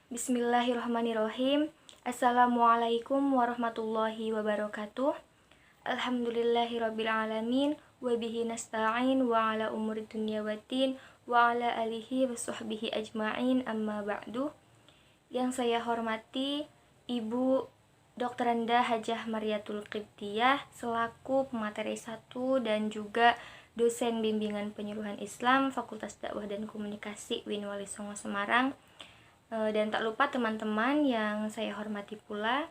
Bismillahirrahmanirrahim. Assalamualaikum warahmatullahi wabarakatuh. Alhamdulillahirrabbilalamin. Wabihi nasta'in wa ala umuri dunya waddin wa ala alihi wa sahbihi ajma'in, amma ba'du. Yang saya hormati Ibu Dr. Randa Hajah Mariatul Qibtiyah selaku pemateri 1 dan juga dosen bimbingan penyuluhan Islam Fakultas Dakwah dan Komunikasi UIN Wali Songo Semarang. Dan tak lupa teman-teman yang saya hormati pula,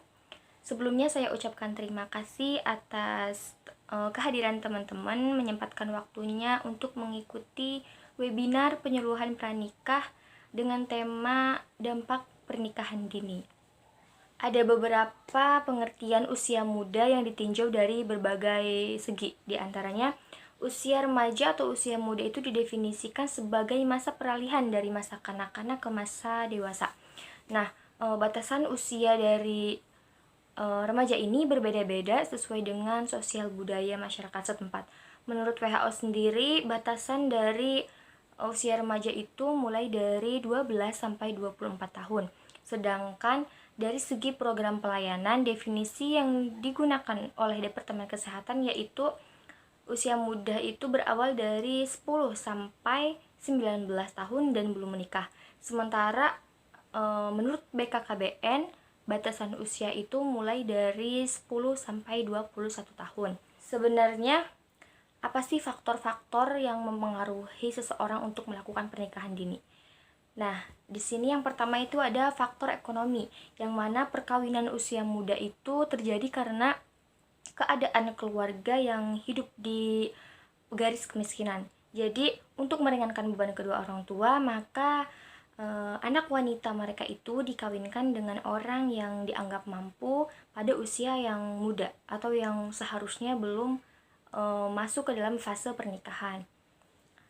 sebelumnya saya ucapkan terima kasih atas kehadiran teman-teman menyempatkan waktunya untuk mengikuti webinar penyuluhan pranikah dengan tema dampak pernikahan dini. Ada beberapa pengertian usia muda yang ditinjau dari berbagai segi, diantaranya usia remaja atau usia muda itu didefinisikan sebagai masa peralihan dari masa kanak-kanak ke masa dewasa. Nah, batasan usia dari remaja ini berbeda-beda sesuai dengan sosial budaya masyarakat setempat. Menurut WHO sendiri, batasan dari usia remaja itu mulai dari 12 sampai 24 tahun. Sedangkan dari segi program pelayanan, definisi yang digunakan oleh Departemen Kesehatan yaitu usia muda itu berawal dari 10 sampai 19 tahun dan belum menikah. Sementara menurut BKKBN, batasan usia itu mulai dari 10 sampai 21 tahun. Sebenarnya apa sih faktor-faktor yang mempengaruhi seseorang untuk melakukan pernikahan dini? Nah, di sini yang pertama itu ada faktor ekonomi, yang mana perkawinan usia muda itu terjadi karena keadaan keluarga yang hidup di garis kemiskinan. Jadi, untuk meringankan beban kedua orang tua, maka anak wanita mereka itu dikawinkan dengan orang yang dianggap mampu pada usia yang muda atau yang seharusnya belum masuk ke dalam fase pernikahan.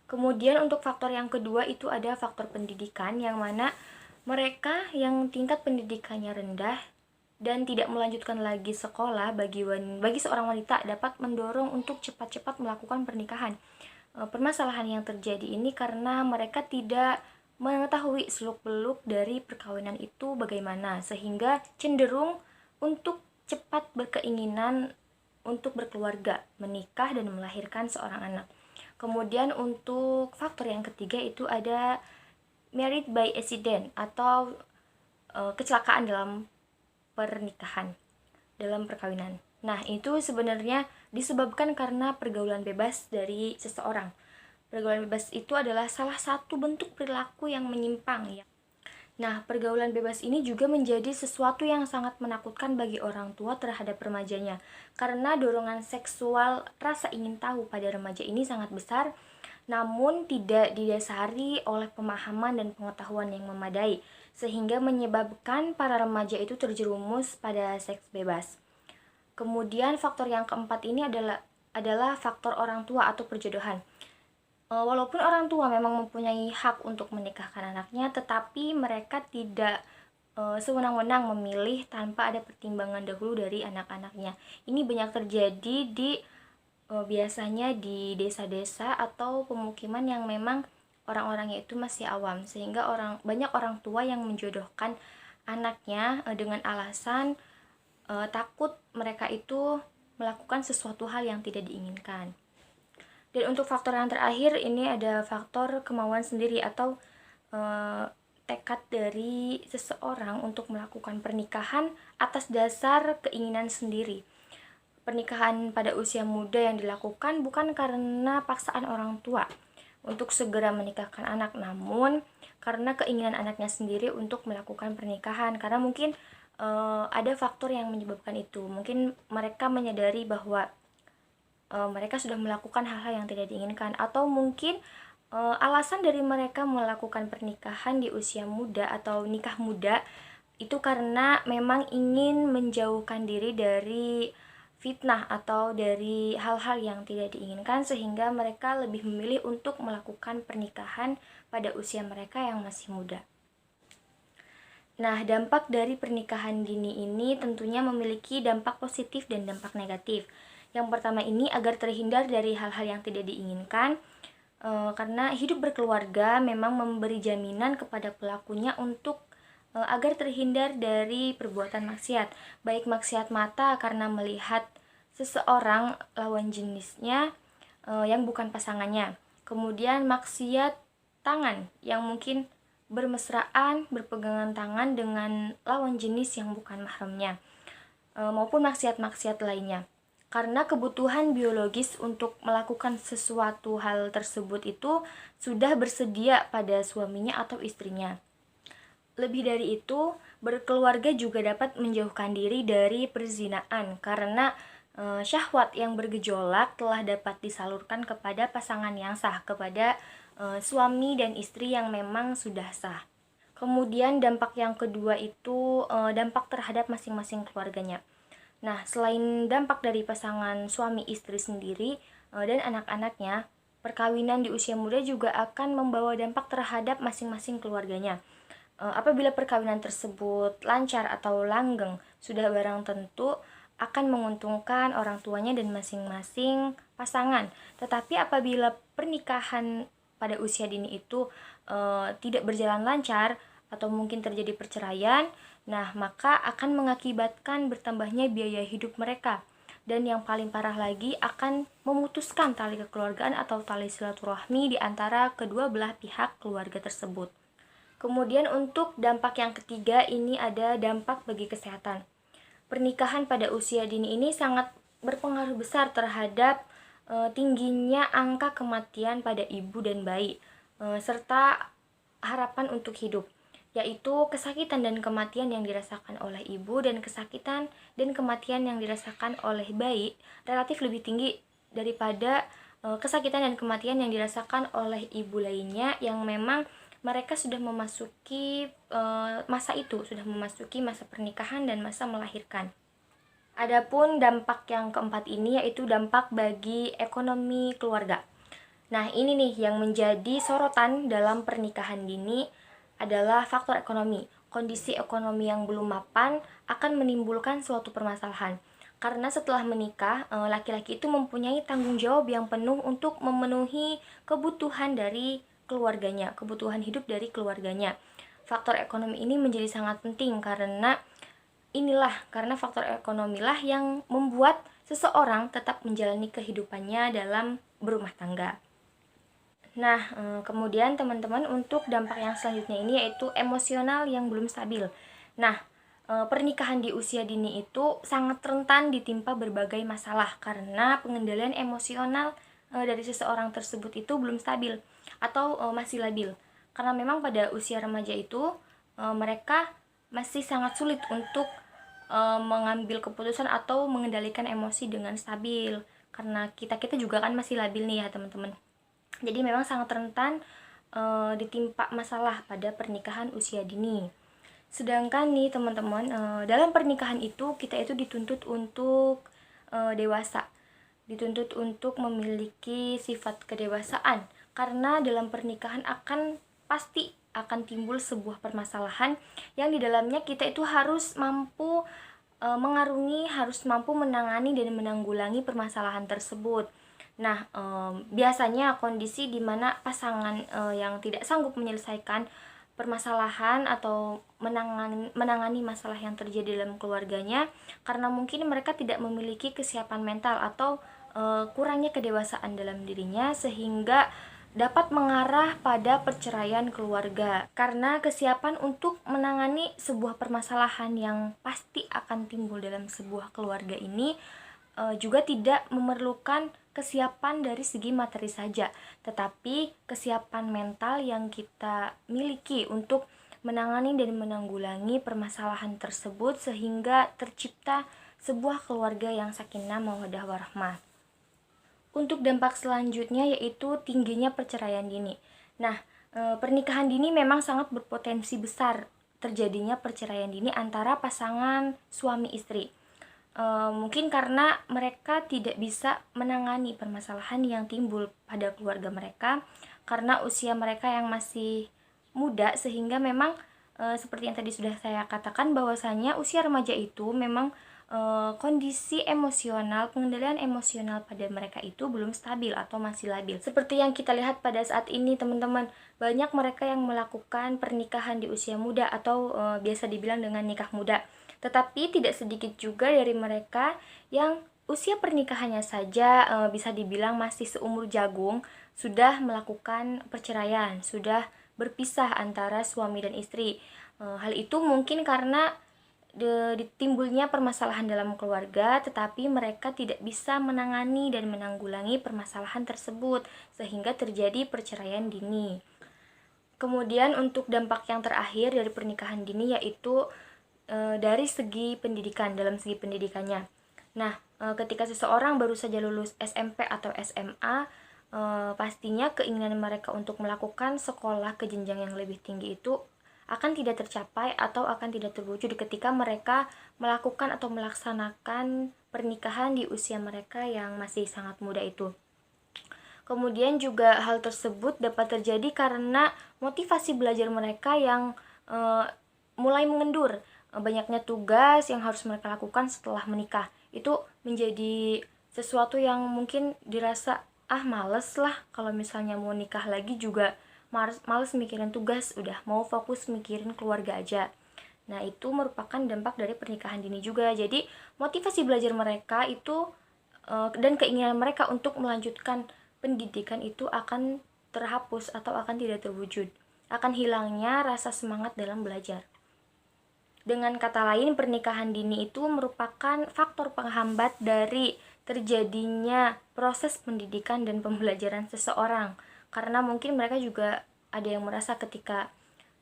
Kemudian untuk faktor yang kedua itu ada faktor pendidikan, yang mana mereka yang tingkat pendidikannya rendah dan tidak melanjutkan lagi sekolah bagi seorang wanita dapat mendorong untuk cepat-cepat melakukan pernikahan. Permasalahan yang terjadi ini karena mereka tidak mengetahui seluk-beluk dari perkawinan itu bagaimana, sehingga cenderung untuk cepat berkeinginan untuk berkeluarga, menikah dan melahirkan seorang anak. Kemudian untuk faktor yang ketiga itu ada married by accident atau kecelakaan dalam pernikahan, dalam perkawinan. Nah, itu sebenarnya disebabkan karena pergaulan bebas dari seseorang. Pergaulan bebas itu adalah salah satu bentuk perilaku yang menyimpang ya. Nah, pergaulan bebas ini juga menjadi sesuatu yang sangat menakutkan bagi orang tua terhadap remajanya, karena dorongan seksual rasa ingin tahu pada remaja ini sangat besar, namun tidak didasari oleh pemahaman dan pengetahuan yang memadai, sehingga menyebabkan para remaja itu terjerumus pada seks bebas. Kemudian faktor yang keempat ini adalah faktor orang tua atau perjodohan. Walaupun orang tua memang mempunyai hak untuk menikahkan anaknya, tetapi mereka tidak sewenang-wenang memilih tanpa ada pertimbangan dahulu dari anak-anaknya. Ini banyak terjadi di biasanya di desa-desa atau pemukiman yang memang orang-orangnya itu masih awam, sehingga banyak orang tua yang menjodohkan anaknya dengan alasan takut mereka itu melakukan sesuatu hal yang tidak diinginkan. Dan untuk faktor yang terakhir ini ada faktor kemauan sendiri atau tekad dari seseorang untuk melakukan pernikahan atas dasar keinginan sendiri. Pernikahan pada usia muda yang dilakukan bukan karena paksaan orang tua untuk segera menikahkan anak, namun karena keinginan anaknya sendiri untuk melakukan pernikahan, karena mungkin ada faktor yang menyebabkan itu. Mungkin mereka menyadari bahwa mereka sudah melakukan hal-hal yang tidak diinginkan, atau mungkin alasan dari mereka melakukan pernikahan di usia muda atau nikah muda itu karena memang ingin menjauhkan diri dari fitnah atau dari hal-hal yang tidak diinginkan, sehingga mereka lebih memilih untuk melakukan pernikahan pada usia mereka yang masih muda. Nah, dampak dari pernikahan dini ini tentunya memiliki dampak positif dan dampak negatif. Yang pertama ini agar terhindar dari hal-hal yang tidak diinginkan, karena hidup berkeluarga memang memberi jaminan kepada pelakunya untuk agar terhindar dari perbuatan maksiat, baik maksiat mata karena melihat seseorang lawan jenisnya yang bukan pasangannya, kemudian maksiat tangan yang mungkin bermesraan, berpegangan tangan dengan lawan jenis yang bukan mahramnya, maupun maksiat-maksiat lainnya. Karena kebutuhan biologis untuk melakukan sesuatu hal tersebut itu sudah bersedia pada suaminya atau istrinya. Lebih dari itu, berkeluarga juga dapat menjauhkan diri dari perzinaan karena syahwat yang bergejolak telah dapat disalurkan kepada pasangan yang sah, kepada suami dan istri yang memang sudah sah. Kemudian dampak yang kedua itu dampak terhadap masing-masing keluarganya. Nah, selain dampak dari pasangan suami istri sendiri dan anak-anaknya, perkawinan di usia muda juga akan membawa dampak terhadap masing-masing keluarganya. Apabila perkawinan tersebut lancar atau langgeng, sudah barang tentu akan menguntungkan orang tuanya dan masing-masing pasangan. Tetapi apabila pernikahan pada usia dini itu tidak berjalan lancar atau mungkin terjadi perceraian, nah maka akan mengakibatkan bertambahnya biaya hidup mereka. Dan yang paling parah lagi akan memutuskan tali kekeluargaan atau tali silaturahmi di antara kedua belah pihak keluarga tersebut. Kemudian untuk dampak yang ketiga ini ada dampak bagi kesehatan. Pernikahan pada usia dini ini sangat berpengaruh besar terhadap tingginya angka kematian pada ibu dan bayi, serta harapan untuk hidup, yaitu kesakitan dan kematian yang dirasakan oleh ibu dan kesakitan dan kematian yang dirasakan oleh bayi relatif lebih tinggi daripada kesakitan dan kematian yang dirasakan oleh ibu lainnya yang memang mereka sudah memasuki masa itu, sudah memasuki masa pernikahan dan masa melahirkan. Adapun dampak yang keempat ini yaitu dampak bagi ekonomi keluarga. Nah, ini nih yang menjadi sorotan dalam pernikahan dini adalah faktor ekonomi. Kondisi ekonomi yang belum mapan akan menimbulkan suatu permasalahan. Karena setelah menikah, laki-laki itu mempunyai tanggung jawab yang penuh untuk memenuhi kebutuhan dari keluarganya, kebutuhan hidup dari keluarganya. Faktor ekonomi ini menjadi sangat penting karena faktor ekonomilah yang membuat seseorang tetap menjalani kehidupannya dalam berumah tangga. Nah, kemudian teman-teman untuk dampak yang selanjutnya ini yaitu emosional yang belum stabil. Nah, pernikahan di usia dini itu sangat rentan ditimpa berbagai masalah karena pengendalian emosional dari seseorang tersebut itu belum stabil atau masih labil. Karena memang pada usia remaja itu mereka masih sangat sulit untuk mengambil keputusan atau mengendalikan emosi dengan stabil karena kita juga kan masih labil nih ya teman-teman. Jadi memang sangat rentan ditimpa masalah pada pernikahan usia dini. Sedangkan nih teman-teman, dalam pernikahan itu kita itu dituntut untuk dewasa, dituntut untuk memiliki sifat kedewasaan karena dalam pernikahan pasti akan timbul sebuah permasalahan yang di dalamnya kita itu harus mampu mengarungi, harus mampu menangani dan menanggulangi permasalahan tersebut. Nah, biasanya kondisi di mana pasangan yang tidak sanggup menyelesaikan permasalahan atau menangani masalah yang terjadi dalam keluarganya karena mungkin mereka tidak memiliki kesiapan mental atau kurangnya kedewasaan dalam dirinya sehingga dapat mengarah pada perceraian keluarga. Karena kesiapan untuk menangani sebuah permasalahan yang pasti akan timbul dalam sebuah keluarga ini juga tidak memerlukan kesiapan dari segi materi saja, tetapi kesiapan mental yang kita miliki untuk menangani dan menanggulangi permasalahan tersebut sehingga tercipta sebuah keluarga yang sakinah mawaddah warahmah. Untuk dampak selanjutnya yaitu tingginya perceraian dini. Nah, pernikahan dini memang sangat berpotensi besar terjadinya perceraian dini antara pasangan suami istri. Mungkin karena mereka tidak bisa menangani permasalahan yang timbul pada keluarga mereka karena usia mereka yang masih muda sehingga memang seperti yang tadi sudah saya katakan bahwasanya usia remaja itu memang kondisi emosional, pengendalian emosional pada mereka itu belum stabil atau masih labil. Seperti yang kita lihat pada saat ini teman-teman, banyak mereka yang melakukan pernikahan di usia muda atau biasa dibilang dengan nikah muda. Tetapi tidak sedikit juga dari mereka yang usia pernikahannya saja bisa dibilang masih seumur jagung, sudah melakukan perceraian, sudah berpisah antara suami dan istri. Hal itu mungkin karena ditimbulnya permasalahan dalam keluarga, tetapi mereka tidak bisa menangani dan menanggulangi permasalahan tersebut sehingga terjadi perceraian dini. Kemudian untuk dampak yang terakhir dari pernikahan dini yaitu dari segi pendidikan, dalam segi pendidikannya. Nah, ketika seseorang baru saja lulus SMP atau SMA, pastinya keinginan mereka untuk melakukan sekolah ke jenjang yang lebih tinggi itu akan tidak tercapai atau akan tidak terwujud ketika mereka melakukan atau melaksanakan pernikahan di usia mereka yang masih sangat muda itu. Kemudian juga hal tersebut dapat terjadi karena motivasi belajar mereka yang mulai mengendur. Banyaknya tugas yang harus mereka lakukan setelah menikah. Itu menjadi sesuatu yang mungkin dirasa males lah, kalau misalnya mau nikah lagi juga males mikirin tugas, udah mau fokus mikirin keluarga aja. Nah, itu merupakan dampak dari pernikahan dini juga. Jadi, motivasi belajar mereka itu dan keinginan mereka untuk melanjutkan pendidikan itu akan terhapus atau akan tidak terwujud. Akan hilangnya rasa semangat dalam belajar. Dengan kata lain, pernikahan dini itu merupakan faktor penghambat dari terjadinya proses pendidikan dan pembelajaran seseorang. Karena mungkin mereka juga ada yang merasa ketika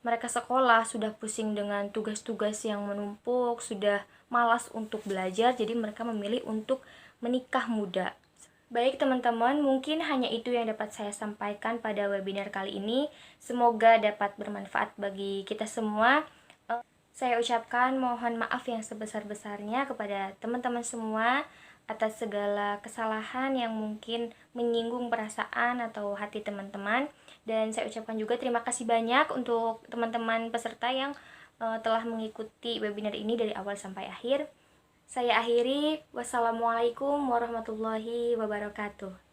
mereka sekolah sudah pusing dengan tugas-tugas yang menumpuk, sudah malas untuk belajar, jadi mereka memilih untuk menikah muda. Baik teman-teman, mungkin hanya itu yang dapat saya sampaikan pada webinar kali ini. Semoga dapat bermanfaat bagi kita semua. Saya ucapkan mohon maaf yang sebesar-besarnya kepada teman-teman semua atas segala kesalahan yang mungkin menyinggung perasaan atau hati teman-teman. Dan saya ucapkan juga terima kasih banyak untuk teman-teman peserta yang telah mengikuti webinar ini dari awal sampai akhir. Saya akhiri, wassalamualaikum warahmatullahi wabarakatuh.